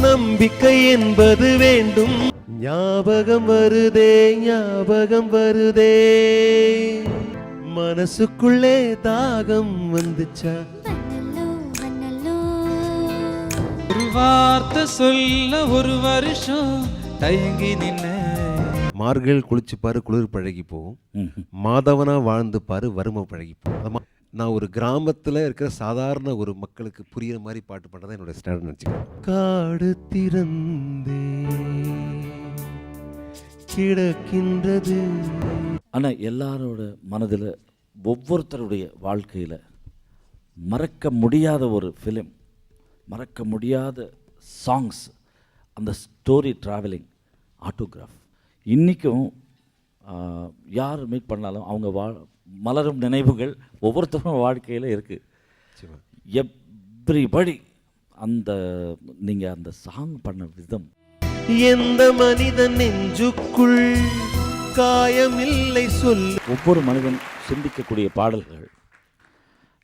நம்பிக்கை என்பது வேண்டும். ஞாபகம் வருதே, ஞாபகம் வருதே, மனசுக்குள்ளே தாகம் வந்துச்சா. ஒரு வார்த்தை சொல்ல ஒரு வருஷம் தயங்கி நின்ன. மார்கள் குளிச்சு பாரு குளிர் பழகி போகும், மாதவனா வாழ்ந்து பாரு வறுமை பழகி போகும். நான் ஒரு கிராமத்தில் இருக்கிற சாதாரண ஒரு மக்களுக்கு புரியுற மாதிரி பாட்டு பண்ணுறதா என்னோட ஸ்டாண்ட் நினச்சிக்கிறேன். காடு திறந்தே கிடக்கின்றது. ஆனால் எல்லாரோட மனதில் ஒவ்வொருத்தருடைய வாழ்க்கையில் மறக்க முடியாத ஒரு ஃபிலிம், மறக்க முடியாத சாங்ஸ், அந்த ஸ்டோரி ட்ராவலிங், ஆட்டோகிராஃப். இன்றைக்கும் யார் மீட் பண்ணாலும் அவங்க மலரும் நினைவுகள் ஒவ்வொருத்தரும் வாழ்க்கையில் இருக்குது. எவ்ரிபடி அந்த நீங்கள் அந்த சாங் பண்ண விதம், எந்த மனிதன் நெஞ்சுக்குள் காயமில்லை சொல்லு. ஒவ்வொரு மனிதன் சிந்திக்கக்கூடிய பாடல்கள்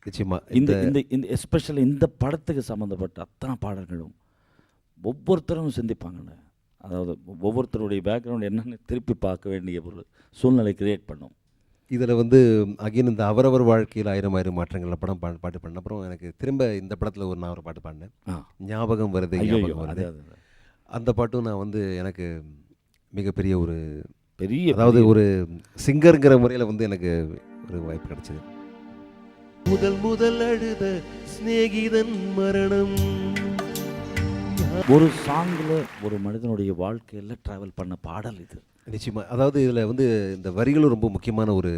நிச்சயமா. இந்த இந்த இந்த எஸ்பெஷலி இந்த படத்துக்கு சம்மந்தப்பட்ட அத்தனை பாடல்களும் ஒவ்வொருத்தரும் சிந்திப்பாங்கன்னு. அதாவது ஒவ்வொருத்தருடைய பேக்ரவுண்ட் என்னென்னு திருப்பி பார்க்க வேண்டிய ஒரு சூழ்நிலை கிரியேட் பண்ணும். இதில் வந்து அகைன் இந்த அவரவர் வாழ்க்கையில் ஆயிரம் ஆயிரம் மாற்றங்களில் படம் பாட்டு பண்ண அப்புறம் எனக்கு திரும்ப இந்த படத்தில் நான் ஒரு பாட்டு பாடினேன், ஞாபகம் வருது ஞாபகம் வருது. அந்த பாட்டும் நான் வந்து எனக்கு மிகப்பெரிய ஒரு பெரிய, அதாவது ஒரு சிங்கருங்கிற முறையில் வந்து எனக்கு ஒரு வாய்ப்பு கிடைச்சிது. முதல் அழுத சிநேகிதன் மரணம். ஒரு சாங்கில் ஒரு மனிதனுடைய வாழ்க்கையில் ட்ராவல் பண்ண பாடல் இது நிச்சயமாக. அதாவது இதில் வந்து இந்த வரிகளும் ரொம்ப முக்கியமான ஒரு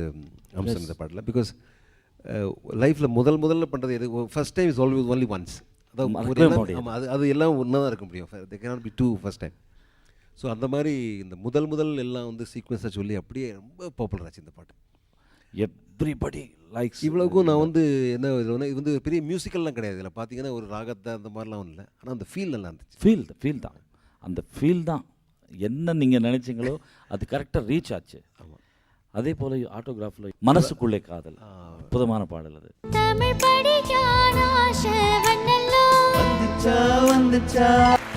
அம்சம் இந்த பாட்டில். பிகாஸ் லைஃப்பில் முதல்ல பண்ணுறது எது, first time is always only once. அதாவது அது எல்லாம் ஒன்றா தான் இருக்க முடியும். They cannot be two first time. So அந்த மாதிரி இந்த முதல் எல்லாம் வந்து சீக்வன்ஸாக சொல்லி அப்படியே ரொம்ப பாப்புலர் ஆச்சு இந்த பாட்டு. Everybody likes. இவ்வளோக்கும் நான் வந்து என்ன இது வந்து பெரிய மியூசிக்கல்லாம் கிடையாது. இதில் பார்த்தீங்கன்னா ஒரு ராகத்தை அந்த மாதிரிலாம் இல்லை, ஆனால் அந்த ஃபீல் நல்லா இருந்துச்சு. ஃபீல் தான், அந்த ஃபீல் தான். என்ன நீங்கள் நினச்சிங்களோ அது கரெக்டாக ரீச் ஆச்சு. ஆமாம். அதே போல் ஆட்டோகிராஃபில் மனசுக்குள்ளே காதல், அற்புதமான பாடல் அது.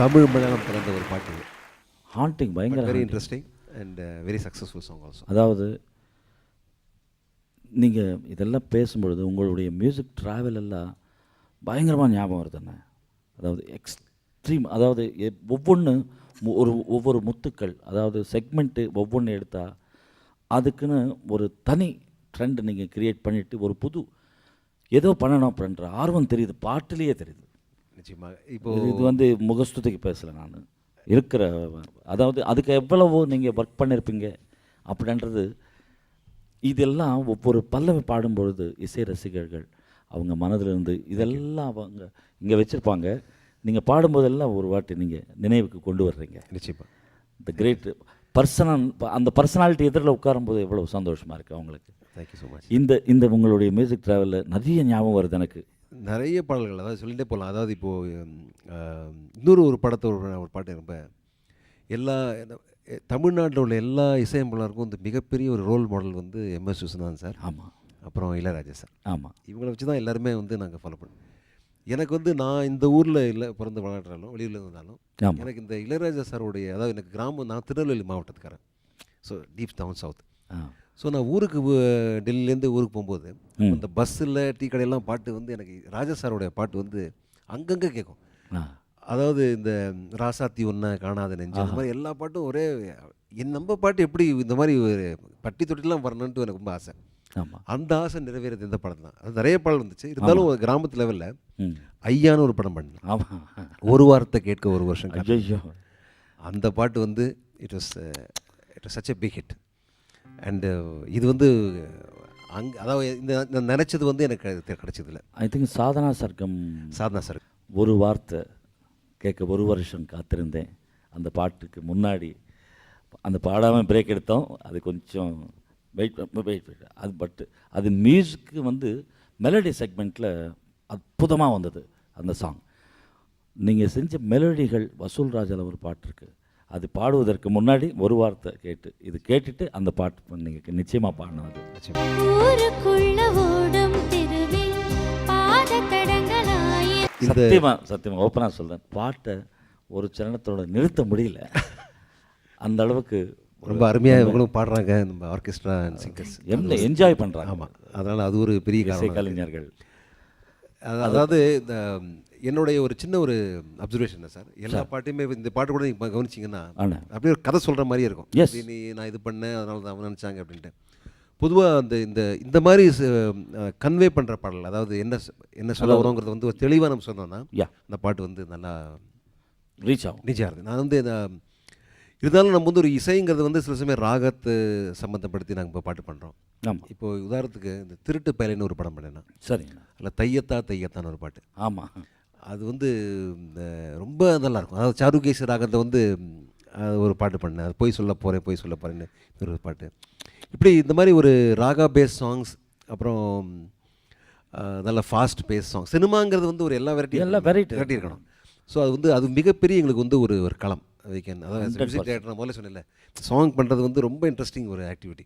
தமிழ் மலையாளம் பிறந்த ஒரு பாட்டு, ஹாண்டிங், பயங்கர very interesting and very successful song also. அதாவது நீங்கள் இதெல்லாம் பேசும்பொழுது உங்களுடைய மியூசிக் ட்ராவல் எல்லாம் பயங்கரமாக ஞாபகம் வருதுண்ணே. அதாவது எக்ஸ்ட்ரீம், அதாவது ஒவ்வொரு முத்துக்கள், அதாவது செக்மெண்ட்டு ஒவ்வொன்று எடுத்தால் அதுக்குன்னு ஒரு தனி ட்ரெண்ட் நீங்கள் க்ரியேட் பண்ணிவிட்டு ஒரு புது ஏதோ பண்ணணும் அப்படின்ற ஆர்வம் தெரியுது, பாட்டிலேயே தெரியுது. நிச்சயமாக. இப்போ இது வந்து முகஸ்துதிக்கு பேசலை நான், இருக்கிற அதாவது அதுக்கு எவ்வளவோ நீங்கள் ஒர்க் பண்ணியிருப்பீங்க அப்படின்றது. இதெல்லாம் ஒவ்வொரு பல்லவி பாடும்பொழுது இசை ரசிகர்கள் அவங்க மனதிலிருந்து இதெல்லாம் அவங்க இங்கே வச்சுருப்பாங்க. நீங்கள் பாடும்போதெல்லாம் ஒரு வாட்டி நீங்கள் நினைவுக்கு கொண்டு வர்றீங்க. நிச்சயமாக. இந்த கிரேட் அந்த பர்சனாலிட்டி எதிரில் உட்காரும்போது எவ்வளோ சந்தோஷமாக இருக்குது அவங்களுக்கு. Thank you so much. இந்த உங்களுடைய மியூசிக் ட்ராவலில் நிறைய ஞாபகம் வருது எனக்கு, நிறைய பாடல்கள். அதாவது சொல்லிகிட்டே போகலாம். அதாவது இப்போது இன்னொரு ஒரு படத்தோட ஒரு பாட்டு ரொம்ப எல்லா தமிழ்நாட்டில் உள்ள எல்லா இசையமைப்பாளருக்கும் வந்து மிகப்பெரிய ஒரு ரோல் மாடல் வந்து எம்எஸ் விஸ்வநாதன் சார். ஆமாம். அப்புறம் இளையராஜா சார். ஆமாம். இவங்களை வச்சு தான் எல்லாருமே வந்து நாங்கள் ஃபாலோ பண்ணோம். எனக்கு வந்து நான் இந்த ஊரில் இல்லை பிறந்து விளையாடுறாலும் வெளியில் இருந்தாலும் எனக்கு இந்த இளையராஜா சாரோடைய, அதாவது எனக்கு கிராமம், நான் திருநெல்வேலி மாவட்டத்துக்காரன். So deep down south. So நான் ஊருக்கு டெல்லியிலேருந்து ஊருக்கு போகும்போது அந்த பஸ்ஸில் டீ கடையெல்லாம் பாட்டு வந்து எனக்கு ராஜா சாரோடைய பாட்டு வந்து அங்கங்கே கேட்கும். அதாவது இந்த ராசாத்தி ஒன்றை காணாத நெஞ்சு, அந்த மாதிரி எல்லா பாட்டும் ஒரே நம்ம பாட்டு எப்படி இந்த மாதிரி ஒரு பட்டி தொட்டிலாம் வரணுன்ட்டு எனக்கு ரொம்ப ஆசை. அந்த ஆசை நிறைவேறது இந்த படம் தான். அது நிறைய பாடல் வந்துச்சு. இருந்தாலும் கிராமத்து லெவலில் ஐயான்னு ஒரு படம் பண்ணேன், ஒரு வாரத்தை கேட்க ஒரு வருஷம். அந்த பாட்டு வந்து it was such a big hit. And இது வந்து அதாவது இந்த நினச்சது வந்து எனக்கு கிடைச்சதில்ல. ஐ திங்க் சாதனா சர்க்கம் ஒரு வார்த்தை கேட்க ஒரு வருஷம் காத்திருந்தேன். அந்த பாட்டுக்கு முன்னாடி அந்த பாடாமல் பிரேக் எடுத்தோம். அது கொஞ்சம் வெயிட் அது, பட்டு அது மியூசிக்கு வந்து மெலடி செக்மெண்ட்டில் அற்புதமாக வந்தது அந்த சாங். நீங்கள் செஞ்ச மெலடிகள், வசூல் ராஜாவில் ஒரு பாட்டு இருக்குது, அது பாடுவதற்கு முன்னாடி ஒரு வார்த்தை கேட்டுட்டு அந்த பாட்டு நீங்கள் நிச்சயமாக பாடணும். அது சத்தியமாக ஓப்பனாக சொல்கிறேன், பாட்டை ஒரு சரணத்தோட நிறுத்த முடியல. அந்த அளவுக்கு ரொம்ப அருமையாக இவங்களும் பாடுறாங்க, நம்ம ஆர்கெஸ்ட்ரா அண்ட் சிங்கர்ஸ் என்ஜாய் பண்ணுறாங்க. ஆமாம், அதனால் அது ஒரு பெரிய இசை காரணம். கலைஞர்கள். அதாவது இந்த என்னுடைய ஒரு சின்ன ஒரு அப்சர்வேஷன் தான் சார். எல்லா பாட்டையுமே இந்த பாட்டு கூட நீங்கள் கவனிச்சிங்கன்னா அப்படியே ஒரு கதை சொல்கிற மாதிரியே இருக்கும். நீ நான் இது பண்ணேன் அதனால தான் அவன் நினச்சாங்க அப்படின்ட்டு. பொதுவாக இந்த மாதிரி கன்வே பண்ணுற பாடல், அதாவது என்ன சொல்ல வரோங்கிறது வந்து ஒரு தெளிவாக நம்ம சொன்னோம்னா அந்த பாட்டு வந்து நல்லா ரீச் ஆகும். நிச்சயம். நான் வந்து இருந்தாலும் நம்ம வந்து ஒரு இசைங்கிறது வந்து சில சமயம் ராகத்தை சம்மந்தப்படுத்தி நாங்கள் இப்போ பாட்டு பண்ணுறோம். ஆமாம். இப்போது உதாரணத்துக்கு இந்த திருட்டு பயலைன்னு ஒரு படம் பண்ணேன்னா, சரிங்க, அதில் தையத்தான்னு ஒரு பாட்டு. ஆமாம், அது வந்து ரொம்ப நல்லாயிருக்கும். அதாவது சாருகேசி ராகத்தை வந்து ஒரு பாட்டு பண்ணேன். அது போய் சொல்ல போகிறேன்னு ஒரு பாட்டு. இப்படி இந்த மாதிரி ஒரு ராகா பேஸ் சாங்ஸ், அப்புறம் நல்ல ஃபாஸ்ட் பேஸ் சாங். சினிமாங்கிறது வந்து ஒரு எல்லா வெரைட்டி இருக்கணும். ஸோ அது வந்து அது மிகப்பெரிய எங்களுக்கு வந்து ஒரு களம். அதாவது மியூசிக் டைரக்டர் நான் முதல்ல சொன்னேன்ல, சாங் பண்ணுறது வந்து ரொம்ப இன்ட்ரெஸ்டிங் ஒரு ஆக்டிவிட்டி.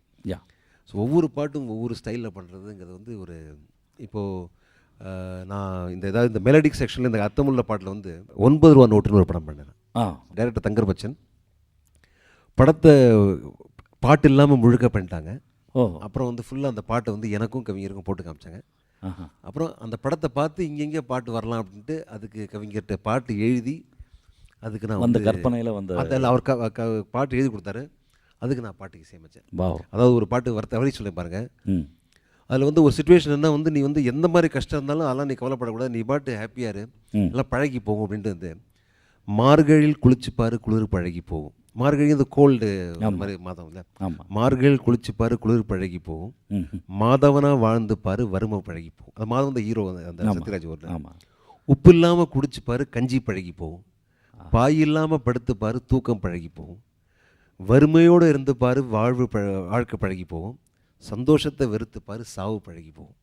ஸோ ஒவ்வொரு பாட்டும் ஒவ்வொரு ஸ்டைலில் பண்ணுறதுங்கிறது வந்து ஒரு இப்போது நான் இந்த மெலடிக் செக்ஷனில் இந்த அர்த்தமுள்ள பாட்டில் வந்து 9 ரூபா நோட்டுன்னு ஒரு படம் பண்ணேன். டைரக்டர் தங்கர் பச்சன் படத்தை பாட்டு இல்லாமல் முழுக்க பண்ணிட்டாங்க. அப்புறம் வந்து ஃபுல்லாக அந்த பாட்டை வந்து எனக்கும் கவிஞருக்கும் போட்டு காமிச்சாங்க. அப்புறம் அந்த படத்தை பார்த்து இங்கெங்கே பாட்டு வரலாம் அப்படின்ட்டு அதுக்கு கவிஞர்கிட்ட பாட்டு எழுதி அதுக்கு நான் வந்து கற்பனையில் வந்து அதில் அவர் பாட்டு எழுதி கொடுத்தாரு. அதுக்கு நான் பாட்டுக்கு இசையமைச்சேன். அதாவது ஒரு பாட்டு வரி சொல்லி பாருங்க. அதில் வந்து ஒரு சுச்சுவேஷன் என்ன வந்து, நீ வந்து எந்த மாதிரி கஷ்டம் இருந்தாலும் அதெல்லாம் நீ கவலைப்படக்கூடாது, நீ பாட்டு ஹாப்பியாக இரு, எல்லாம் பழகி போகும் அப்படின்ட்டு வந்து மார்கழியில் குளிச்சுப்பாரு குளிர் பழகி போகும். மார்கழி இந்த கோல்டு மாதிரி மாதம் இல்லை, மார்கழியில் குளிச்சுப்பாரு குளிர் பழகி போகும், மாதவனா வாழ்ந்து பாரு வறுமை பழகி போகும். அந்த மாதம் இந்த ஹீரோ அந்த சத்யராஜ் ஒரு உப்பு இல்லாமல் குடிச்சுப்பாரு கஞ்சி பழகி போகும், பாய் இல்லாமல் படுத்து பாரு தூக்கம் பழகி போகும், வறுமையோடு இருந்து பாரு வாழ்க்கை பழகி போகும், சந்தோஷத்தை வெறுத்து பாரு சாவு பழகி போகும்.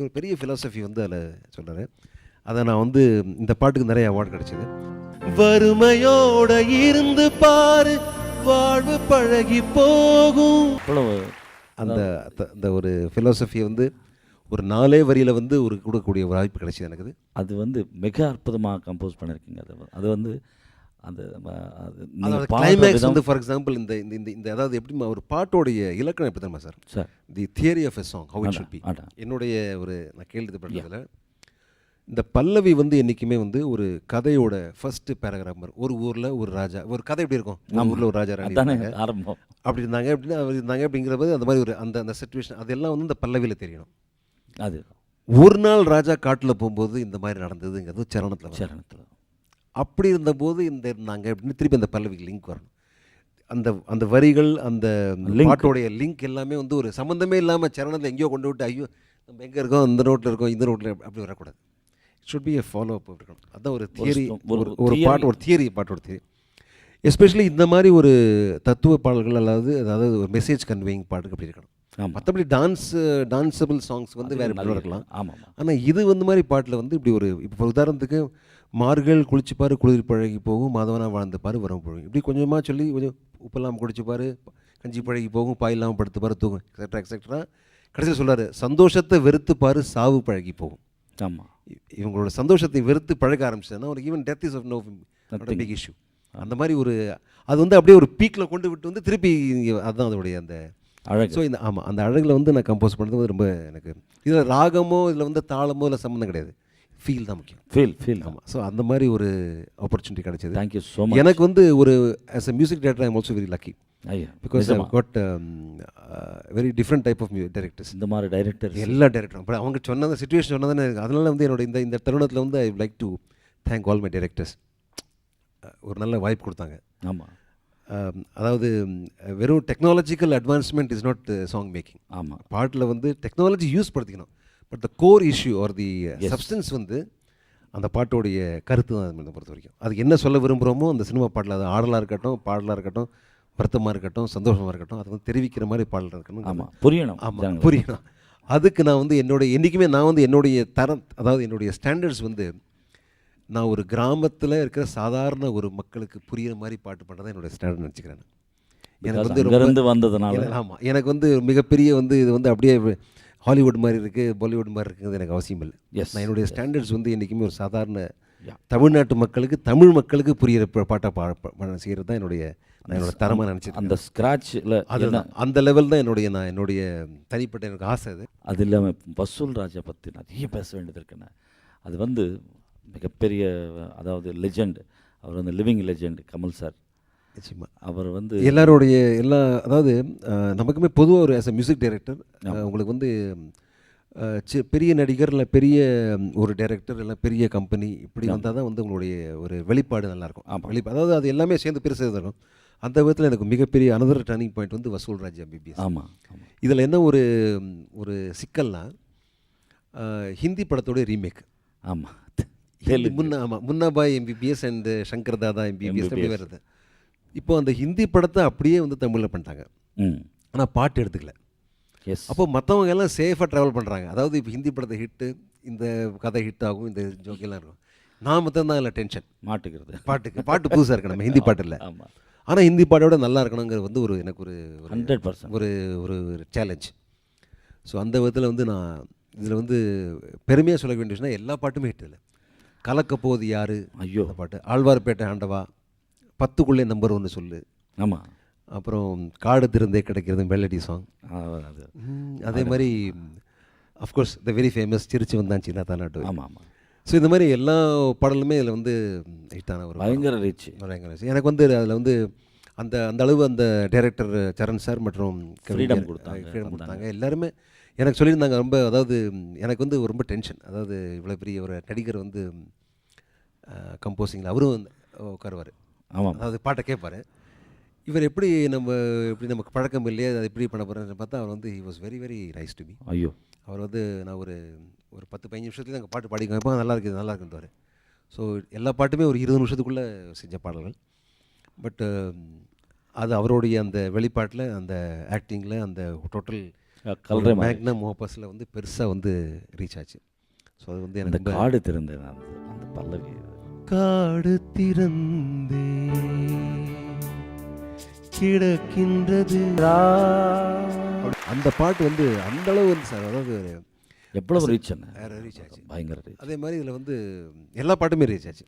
ஒரு பெரிய ஃபிலாசபி வந்து அதில் சொல்கிறாரு. அதை நான் வந்து இந்த பாட்டுக்கு நிறைய அவார்டு கிடச்சிது. வறுமையோட இருந்து பாரு வாழ்வு பழகி போகும். அந்த ஒரு ஃபிலாசபியை வந்து ஒரு 4 வரியில் வந்து ஒரு கொடுக்கக்கூடிய ஒரு வாய்ப்பு கிடைச்சிது எனக்கு. அது வந்து மிக அற்புதமாக கம்போஸ் பண்ணியிருக்கீங்க. அது வந்து அந்த கிளைமேக்ஸ் வந்து ஃபார் எக்ஸாம்பிள் இந்த அதாவது எப்படி ஒரு பாட்டோடைய இலக்கணம் எப்படி தெரியுமா sir? The theory of a song how it should be. என்னுடைய ஒரு நான் கேள்விப்பட்டதில் இந்த பல்லவி வந்து என்றைக்குமே வந்து ஒரு கதையோட ஃபர்ஸ்ட் பேராகிராஃப் மாதிரி. ஒரு ஊரில் ஒரு ராஜா, ஒரு கதை எப்படி இருக்கும், ஊரில் ஒரு ராஜா ராணி ஆரம்பம் அப்படி இருந்தாங்க அப்படிங்கிறபோது அந்த மாதிரி ஒரு அந்த சிச்சுவேஷன் அதெல்லாம் வந்து இந்த பல்லவியில் தெரியணும். அது ஒரு நாள் ராஜா காட்டில் போகும்போது இந்த மாதிரி நடந்ததுங்கிறது சரணத்தில் அப்படி இருந்தபோது இருந்தாங்க அப்படின்னு திருப்பி அந்த பல்லவிக்கு லிங்க் வரணும். அந்த வரிகள் அந்த பாட்டோடைய லிங்க் எல்லாமே வந்து ஒரு சம்மந்தமே இல்லாமல் சரணத்தில் எங்கேயோ கொண்டு விட்டு ஐயோ நம்ம எங்கே இருக்கோம் இந்த ரோட்டில் இருக்கோம் இந்த ரோட்டில் அப்படி வரக்கூடாது. It should B a follow up இருக்கணும். அதுதான் ஒரு தியரி, ஒரு பாட்டோட தியரி. எஸ்பெஷலி இந்த மாதிரி ஒரு தத்துவ பாடல்கள் அதாவது ஒரு மெசேஜ் கன்வேயிங் பாட்டுக்கு அப்படி இருக்கணும். மற்றபடி டான்ஸபிள் சாங்ஸ் வந்து வேறு எப்படி இருக்கலாம். ஆனால் இது வந்து மாதிரி பாட்டில் வந்து இப்படி ஒரு இப்போ உதாரணத்துக்கு மார்கள் குளிச்சுப்பாரு குளிர் பழகி போகும், மாதவனா வாழ்ந்து பாரு வரம் போகும், இப்படி கொஞ்சமாக சொல்லி கொஞ்சம் உப்பெல்லாம் குடிச்சுப்பாரு கஞ்சி பழகி போகும், பாய் இல்லாமல் படுத்துப்பாரு தூங்கும் எக்ஸெட்ரா கடைசியில் சொல்கிறாரு சந்தோஷத்தை வெறுத்து பாரு சாவு பழகி போகும். ஆமாம், இவங்களோட சந்தோஷத்தை வெறுத்து பழக ஆரம்பிச்சதுன்னா ஒரு even death is of no big issue. அந்த மாதிரி ஒரு அது வந்து அப்படியே ஒரு பீக்கில் கொண்டு விட்டு வந்து திருப்பி அதுதான் அதோடைய அந்த அழகு. ஸோ அந்த அழகில் வந்து நான் கம்போஸ் பண்ணுறது வந்து ரொம்ப எனக்கு இதில் ராகமோ இதில் வந்து தாளமோ இல்லை சம்மந்தம் கிடையாது, ஃபீல் தான் முக்கியம். ஃபீல் ஆமாம். ஸோ அந்த மாதிரி ஒரு ஆப்பர்ச்சுனிட்டி கிடைச்சது. Thank you so much. எனக்கு வந்து ஒரு as a music director I am also very lucky because I got very different type of directors. இந்த மாதிரி டைரக்டர் எல்லா டைரக்டரும் இப்போ அவங்க சொன்ன சிச்சுவேஷன் சொன்னதானே, அதனால வந்து என்னோட இந்த தருணத்தில் வந்து I like to thank all my directors. ஒரு நல்ல வாய்ப்பு கொடுத்தாங்க. ஆமாம், அதாவது வெறும் technological advancement is not song making. ஆமாம், பாட்டில் வந்து டெக்னாலஜி யூஸ் படுத்திக்கணும், but the core issue are the substance வந்து அந்த பாட்டோடைய கருத்து தான் அதை பொறுத்த வரைக்கும். அது என்ன சொல்ல விரும்புகிறோமோ அந்த சினிமா பாட்டில் அது ஆடலாக இருக்கட்டும் பாடலாக இருக்கட்டும் வருத்தமாக இருக்கட்டும் சந்தோஷமாக இருக்கட்டும் அது வந்து தெரிவிக்கிற மாதிரி பாடல் இருக்கணும். ஆமாம், புரியணும். ஆமாம், புரியணும். அதுக்கு நான் வந்து என்றைக்குமே நான் வந்து என்னுடைய தரம், அதாவது என்னுடைய ஸ்டாண்டர்ட்ஸ் வந்து நான் ஒரு கிராமத்தில் இருக்கிற சாதாரண ஒரு மக்களுக்கு புரிகிற மாதிரி பாட்டு பண்ணுறதான் என்னோடய ஸ்டாண்டர்ட் நினச்சிக்கிறேன். எனக்கு வந்து ரொம்ப வந்ததுனால ஆமாம், எனக்கு வந்து மிகப்பெரிய வந்து இது வந்து அப்படியே ஹாலிவுட் மாதிரி இருக்குது பாலிவுட் மாதிரி இருக்குங்கிறது எனக்கு அவசியம் இல்லை. நான் என்னுடைய ஸ்டாண்டர்ட்ஸ் வந்து என்றைக்குமே ஒரு சாதாரண தமிழ்நாட்டு மக்களுக்கு, தமிழ் மக்களுக்கு புரிகிற பாட்டை செய்கிறது தான் நான் என்னோட தரமாக நினச்சிட்டு. அந்த ஸ்க்ராட்சில் அதுதான் அந்த லெவல் தான் என்னுடைய தனிப்பட்ட எனக்கு ஆசை. அது இல்லாமல் வசூல் ராஜா பற்றி நிறைய பேச வேண்டியது இருக்குண்ணே. அது வந்து மிகப்பெரிய, அதாவது லெஜெண்ட். அவர் வந்து லிவிங் லெஜெண்ட் கமல் சார். நிச்சயமா அவர் வந்து எல்லாருடைய அதாவது நமக்குமே பொதுவாக ஒரு ஆஸ் அ மியூசிக் டைரக்டர் உங்களுக்கு வந்து பெரிய நடிகர் இல்லை பெரிய ஒரு டைரக்டர் இல்லை பெரிய கம்பெனி இப்படி வந்தால் தான் வந்து உங்களுடைய ஒரு வெளிப்பாடு நல்லாயிருக்கும். அதாவது அது எல்லாமே சேர்ந்து பெருசாக இருக்கும். அந்த விதத்தில் எனக்கு மிகப்பெரிய அனதர் டர்னிங் பாயிண்ட் வந்து வசூல் ராஜ் எம்பிபிஎஸ். ஆமாம். இதில் என்ன ஒரு சிக்கல்னா, ஹிந்தி படத்தோடைய ரீமேக். ஆமாம். Munnabhai MBBS and Shankar Dada MBBS அப்படி வருது. இப்போ அந்த ஹிந்தி படத்தை அப்படியே வந்து தமிழில் பண்ணிட்டாங்க. ஆனால் பாட்டு எடுத்துக்கல. அப்போ மற்றவங்க எல்லாம் சேஃபாக ட்ராவல் பண்ணுறாங்க. அதாவது இப்போ ஹிந்தி படத்தை ஹிட்டு, இந்த கதை ஹிட் ஆகும், இந்த ஜோக்கெல்லாம் இருக்கும். நான் மொத்தம் தான் இல்லை டென்ஷன் மாட்டுக்கிறது. பாட்டு புதுசாக இருக்கு, நம்ம ஹிந்தி பாட்டு இல்லை. ஆனால் ஹிந்தி பாட்டோட நல்லா இருக்கணுங்கிறது வந்து எனக்கு ஒரு 100% ஒரு சேலஞ்ச். ஸோ அந்த விதத்தில் வந்து நான் இதில் வந்து பெருமையாக சொல்ல வேண்டிய விஷயம், எல்லா பாட்டுமே ஹிட் இல்லை. கலக்க போகுது யாரு, ஐயோ பாட்டு, ஆழ்வார்பேட்டை ஆண்டவா, 10க்குள்ளே நம்பர் 1 சொல்லு. ஆமாம். அப்புறம் காடு திறந்தே கிடைக்கிறது மெலடி சாங். அதே மாதிரி அஃப்கோர்ஸ் த வெரி ஃபேமஸ் சிரிச்சு வந்தான் சின்ன தானாட்டு. ஆமாம். ஸோ இந்த மாதிரி எல்லா பாடலுமே இதில் வந்து ஹிட்டான ஒரு பயங்கர ரீச். எனக்கு வந்து அதில் வந்து அந்த அளவு அந்த டைரக்டர் சரண் சார் மற்றும் ஃப்ரீடம் கொடுத்தாங்க. எல்லாருமே எனக்கு சொல்லியிருந்தாங்க. ரொம்ப அதாவது எனக்கு வந்து ரொம்ப டென்ஷன். அதாவது இவ்வளோ பெரிய ஒரு நடிகர் வந்து கம்போசிங்கில் அவரும் உட்காருவார். ஆமாம். அதாவது பாட்டை கேட்பார். இவர் எப்படி நமக்கு பழக்கம் இல்லையே, அதை எப்படி பண்ண போகிறேன்னு பார்த்தா அவர் வந்து he was very very nice to me. ஐயோ, அவர் வந்து நான் ஒரு 10-15 நிமிஷத்துலேயே நாங்கள் பாட்டு பாடி வைப்போம், நல்லா இருக்குன்றார். ஸோ எல்லா பாட்டுமே ஒரு 20 நிமிஷத்துக்குள்ளே செஞ்ச பாடல்கள். பட் அது அவருடைய அந்த வெளிப்பாட்டில், அந்த ஆக்டிங்கில், அந்த டோட்டல் மேக்னம் ஓப்பஸில் வந்து பெருசாக வந்து ரீச் ஆச்சு. ஸோ அது வந்து எனக்கு காடு திறந்தேன் அந்த பல்லவி. காடு திறந்தே கிடக்கின்றது அந்த பாட்டு வந்து அந்த அளவு வந்து சார், அதாவது எவ்வளவு ரீச் ஆச்சு, பயங்கர ரீச். அதே மாதிரி இதில் வந்து எல்லா பாட்டுமே ரீச் ஆச்சு.